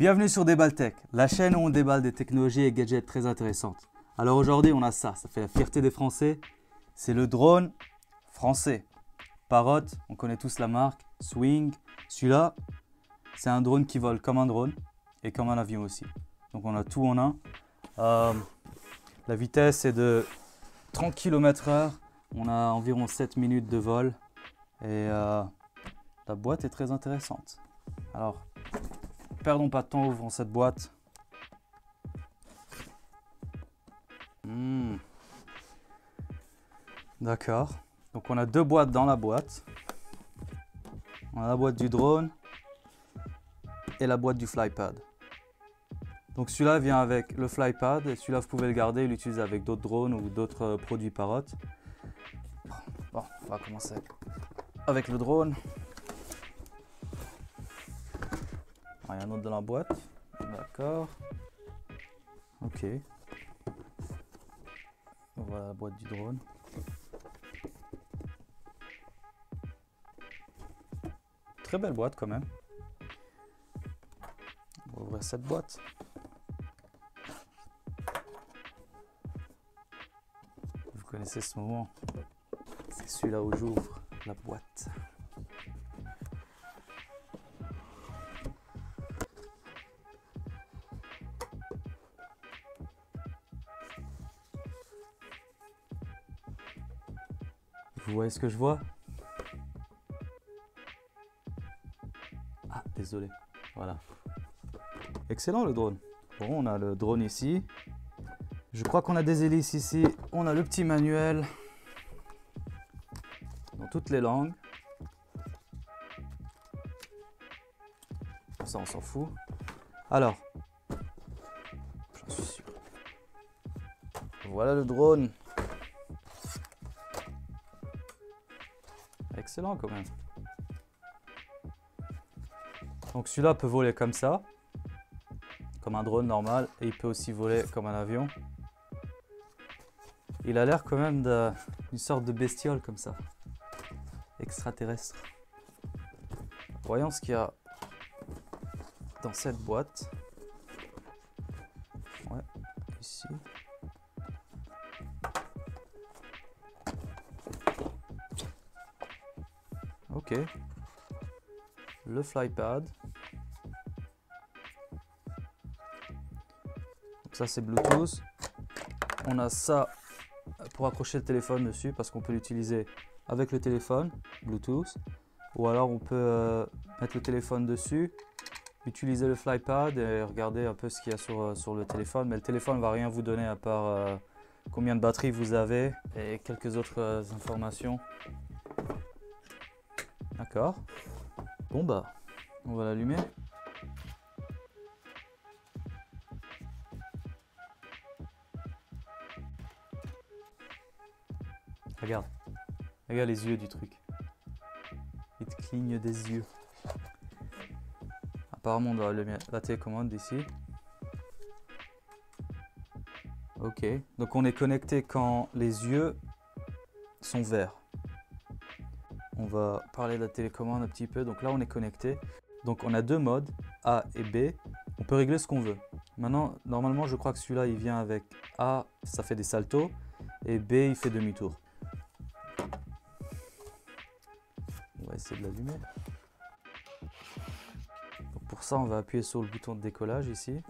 Bienvenue sur Déballe Tech, la chaîne où on déballe des technologies et gadgets très intéressantes. Alors aujourd'hui on a ça fait la fierté des Français, c'est le drone français. Parrot, on connaît tous la marque, Swing. Celui-là, c'est un drone qui vole comme un drone et comme un avion aussi. Donc on a tout en un. La vitesse est de 30 km/h, on a environ 7 minutes de vol et la boîte est très intéressante. Alors, perdons pas de temps, ouvrons cette boîte. D'accord. Donc on a deux boîtes dans la boîte. On a la boîte du drone et la boîte du flypad. Donc celui-là vient avec le flypad et celui-là vous pouvez le garder et l'utiliser avec d'autres drones ou d'autres produits Parrot. Bon, on va commencer avec le drone. Il y a un autre dans la boîte. D'accord. Ok. Voilà la boîte du drone. Très belle boîte quand même. On va ouvrir cette boîte. Vous connaissez ce moment. C'est celui-là où j'ouvre la boîte. Vous voyez ce que je vois? Ah, désolé. Voilà. Excellent le drone. Bon, on a le drone ici. Je crois qu'on a des hélices ici. On a le petit manuel dans toutes les langues. Ça, on s'en fout. Alors, j'en suis sûr. Voilà le drone. Excellent quand même. Donc celui-là peut voler comme ça, comme un drone normal, et il peut aussi voler comme un avion. Il a l'air quand même d'une sorte de bestiole comme ça, extraterrestre. Voyons ce qu'il y a dans cette boîte. Ouais, ici. Ok. Le flypad. Donc ça c'est Bluetooth. On a ça pour accrocher le téléphone dessus parce qu'on peut l'utiliser avec le téléphone Bluetooth. Ou alors on peut mettre le téléphone dessus, utiliser le flypad et regarder un peu ce qu'il y a sur le téléphone. Mais le téléphone ne va rien vous donner à part combien de batterie vous avez et quelques autres informations. D'accord. Bon bah, on va l'allumer. Regarde. Regarde les yeux du truc. Il te cligne des yeux. Apparemment, on doit allumer la télécommande ici. Ok. Donc on est connecté quand les yeux sont verts. On va parler de la télécommande un petit peu. Donc là, on est connecté. Donc on a deux modes, A et B. On peut régler ce qu'on veut. Maintenant, normalement, je crois que celui-là, il vient avec A, ça fait des saltos. Et B, il fait demi-tour. On va essayer de l'allumer. Pour ça, on va appuyer sur le bouton de décollage ici.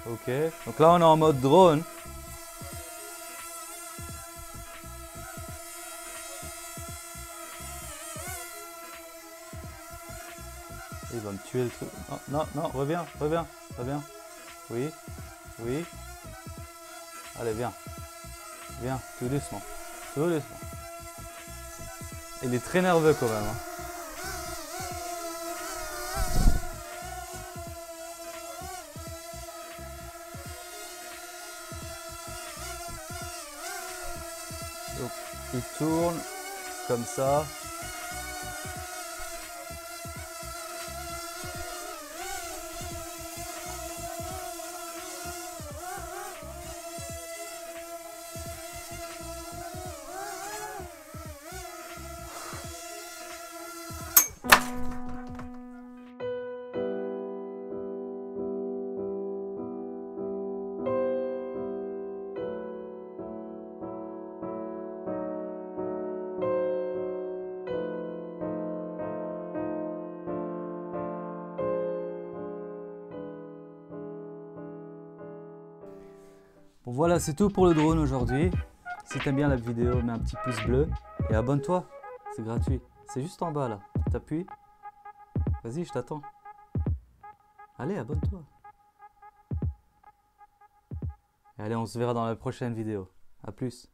Ok, donc là on est en mode drone. Il va me tuer le truc. Non, non, non, reviens, reviens, reviens. Oui, oui. Allez, viens. Viens, tout doucement. Tout doucement. Il est très nerveux quand même. Donc, il tourne comme ça. Voilà, c'est tout pour le drone aujourd'hui. Si t'aimes bien la vidéo, mets un petit pouce bleu et abonne-toi. C'est gratuit. C'est juste en bas là. T'appuies. Vas-y, je t'attends. Allez, abonne-toi. Et allez, on se verra dans la prochaine vidéo. A plus.